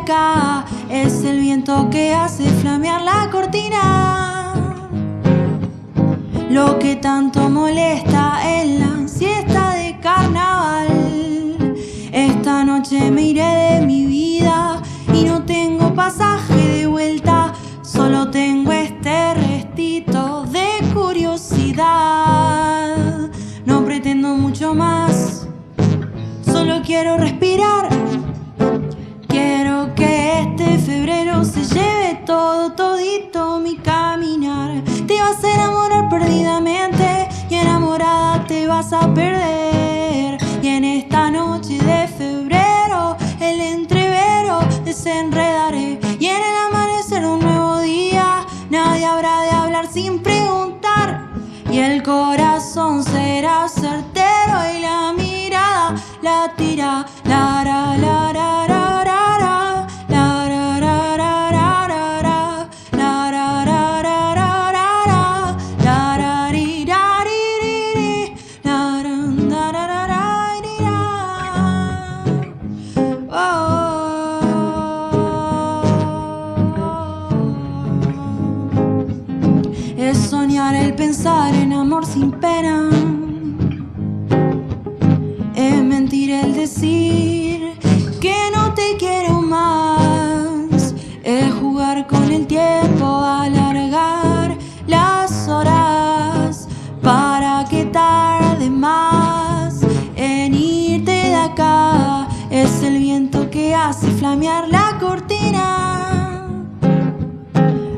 acá. Es el viento que hace flamear la cortina. Lo que tanto molesta es la siesta de carnaval. Esta noche me iré de mi vida y no tengo pasaje de vuelta. Solo tengo este restito de curiosidad. No pretendo mucho más, solo quiero respirar. Quiero que este febrero se lleve todo, todito mi caminar. Te vas a enamorar perdidamente y enamorada te vas a perder. Y en esta noche de febrero el entrevero desenredaré. Y en el amanecer un nuevo día nadie habrá de hablar sin preguntar. Y el corazón será certero y la mirada la tira. La ra la ra ra. Es soñar el pensar en amor sin pena. Es mentir el decir que no te quiero más. Es jugar con el tiempo, alargar las horas para que tarde más en irte de acá. Es el viento que hace flamear la cortina.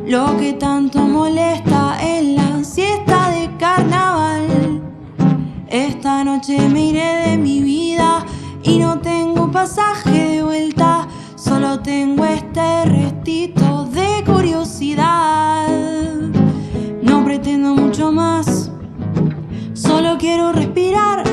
Lo que tanto molesta es la siesta de carnaval. Esta noche me iré de mi vida y no tengo pasaje de vuelta. Solo tengo este restito de curiosidad. No pretendo mucho más, solo quiero respirar.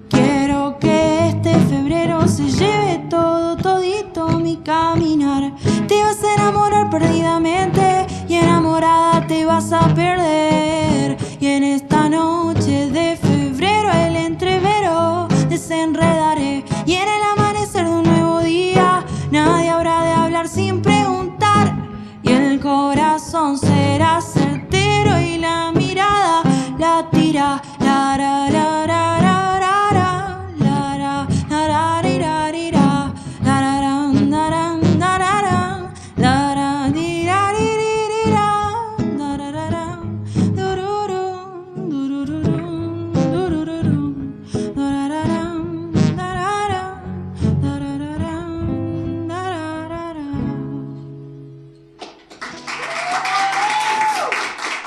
Quiero que este febrero se lleve todo, todito mi caminar. Te vas a enamorar perdidamente y enamorada te vas a perder. Y en esta noche de febrero el entrevero desenredaré. Y en el amanecer de un nuevo día nadie habrá de hablar sin preguntar. Y el corazón será certero y la mirada la tira. La ra la ra ra.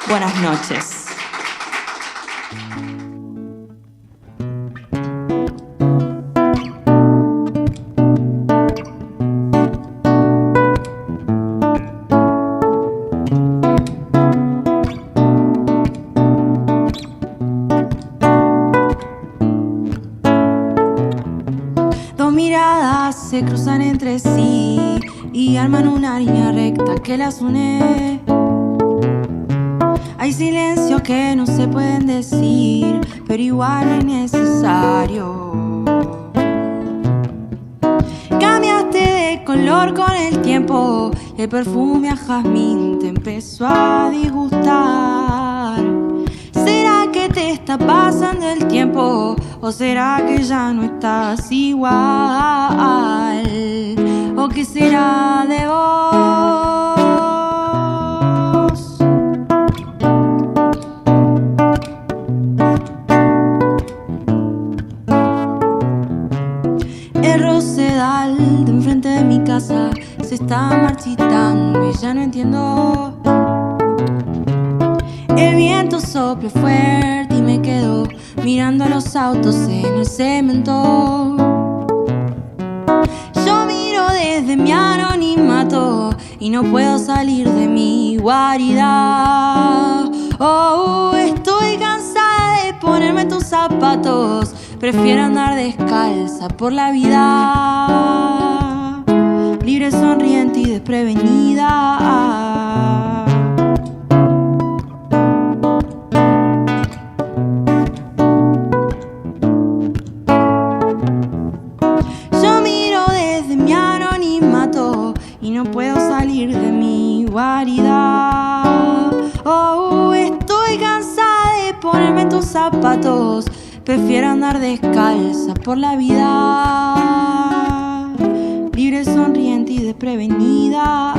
Buenas noches. Dos miradas se cruzan entre sí y arman una línea recta que las une. Hay silencios que no se pueden decir, pero igual es necesario. Cambiaste de color con el tiempo y el perfume a jazmín te empezó a disgustar. ¿Será que te está pasando el tiempo o será que ya no estás igual? ¿O qué será de vos? El rosedal de enfrente de mi casa se está marchitando y ya no entiendo. El viento sopla fuerte y me quedo mirando a los autos en el cemento. Yo miro desde mi anonimato y no puedo salir de mi guarida. Oh, estoy cansada de ponerme tus zapatos. Prefiero andar descalza por la vida, libre, sonriente y desprevenida. Yo miro desde mi anonimato no puedo salir de mi guarida. Oh, estoy cansada de ponerme en tus zapatos. Prefiero andar descalza por la vida, libre, sonriente y desprevenida.